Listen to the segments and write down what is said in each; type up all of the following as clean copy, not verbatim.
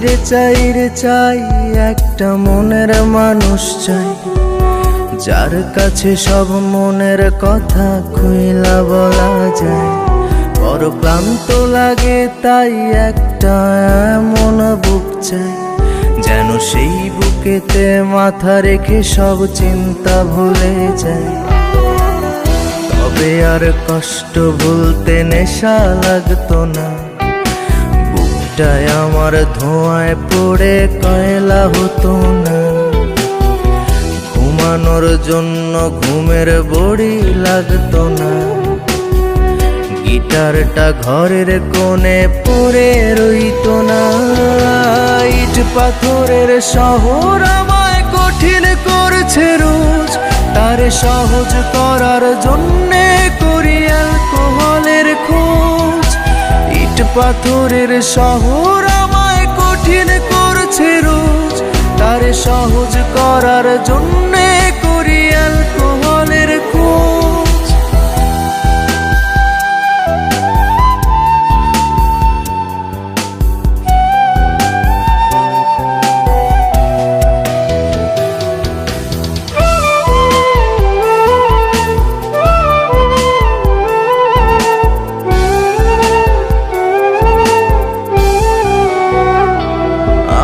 রে চাই একটা মনের মানুষ চাই, যার কাছে সব মনের কথা খুইলা বলা যায়। বড় ক্লান্ত লাগে তাই একটা এমন বুক চাই, যেন সেই বুকেতে মাথা রেখে সব চিন্তা ভুলে যায়। তবে আর কষ্ট ভুলতে নেশা লাগতো না, বুকটায় আমার ধোঁয়ায় পড়ে কয়লা হতো না। ঘুমানোর জন্য ঘুমের বড়ি লাগতো না, গিটারটা ঘরের কোণে পড়ে রইতো না। ইট পাথরের শহর আমায় কঠিন করছে রোজ, তারে সহজ করার জন্যে করি অ্যালকোহলের খোঁজ। ইট পাথরের শহর আমায় কঠিন করছে রোজ, তারে সহজ করার জন্যে করি অ্যালকোহলের খোঁজ।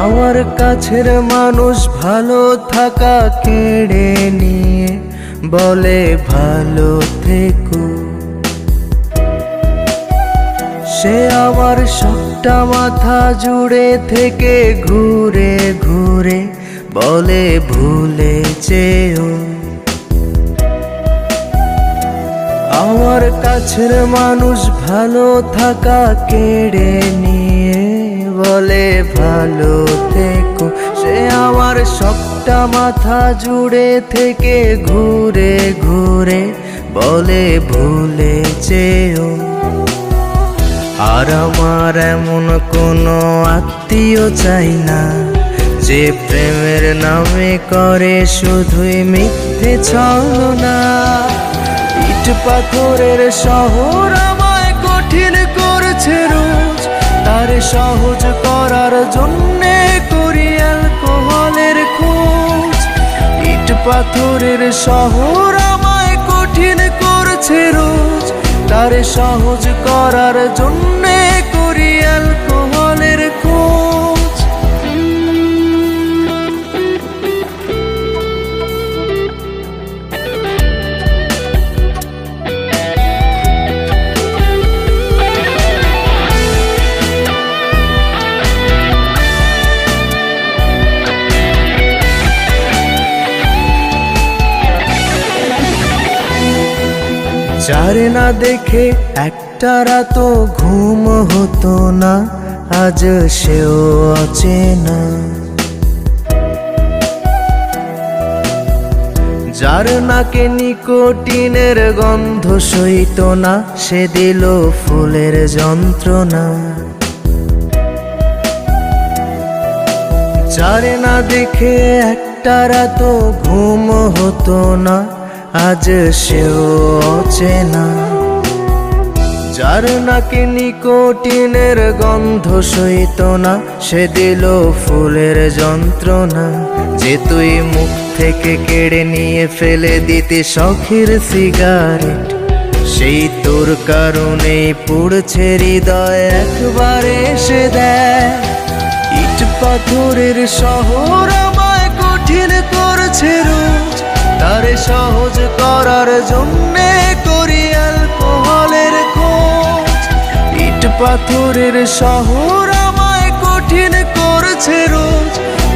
আমার কাছের মানুষ ভালো থাকা কেড়ে নিয়ে বলে ভালো থেকো, সে আমার সবটা মাথা জুড়ে থেকে ঘুরে ঘুরে বলে ভুলে যেও। আমার কাছের মানুষ ভালো থাকা কেড়ে নিয়ে বলে ভালো থেকো, সে আমার সবটা মাথা জুড়ে থেকে ঘুরে ঘুরে বলে ভুলে যেও। আর আমার এমন কোনো আত্মীয় চাই না, যে প্রেমের নামে করে শুধুই মিথ্যে ছলনা। ইট পাথরের শহর আমায় কঠিন করছে রোজ, তারে সহজ করার জন্যে করি অ্যালকোহলের খোঁজ। ইট পাথরের শহর আমায় কঠিন করছে রোজ, তারে সহজ করার জন্যে করি অ্যালকোহলের খোঁজ। যারে না দেখে একটা রাতও ঘুম হতো না, আজ সেও অচেনা। যার নাকে নিকোটিনের গন্ধ সইত না, সে দিল ফুলের যন্ত্রণা। যারে না দেখে একটা রাতও ঘুম হতো না, আজ সেও অচেনা। যার নাকে নিকোটিনের গন্ধ সইত না, সে দিল ফুলের যন্ত্রণা। যে তুই মুখ থেকে কেড়ে নিয়ে ফেলে দিতে শখের সিগারেট, সেই তোর কারণেই পুড়ছে হৃদয় একবারে এসে দেয়। ইট পাথরের শহর আমায় কঠিন করছে রোজ, তারে সহজ করার জন্যে করি অ্যালকোহলের খোঁজ। ইট পাথরের শহর আমায় কঠিন করছে রোজ,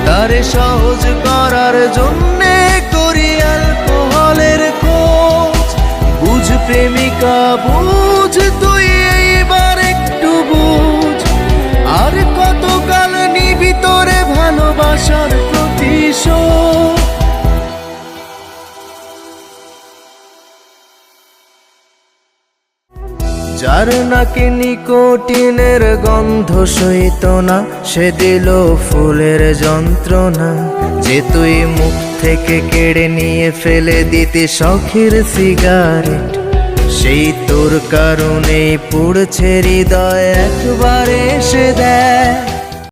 তারে সহজ করার জন্যে করি অ্যালকোহলের খোঁজ। বুঝ প্রেমিকা বুঝ, তুই এইবার একটু বুঝ, আর কতকাল নিবি তোরে ভালোবাসার প্রতিশোধ। যার নাকে নিকোটিনের গন্ধ সইত না, সে দিল ফুলের যন্ত্রণা। যে তুই মুখ থেকে কেড়ে নিয়ে ফেলে দিতে শখের সিগারেট, সেই তোর কারণেই পুড়ছে হৃদয় একবারে এসে দেয়।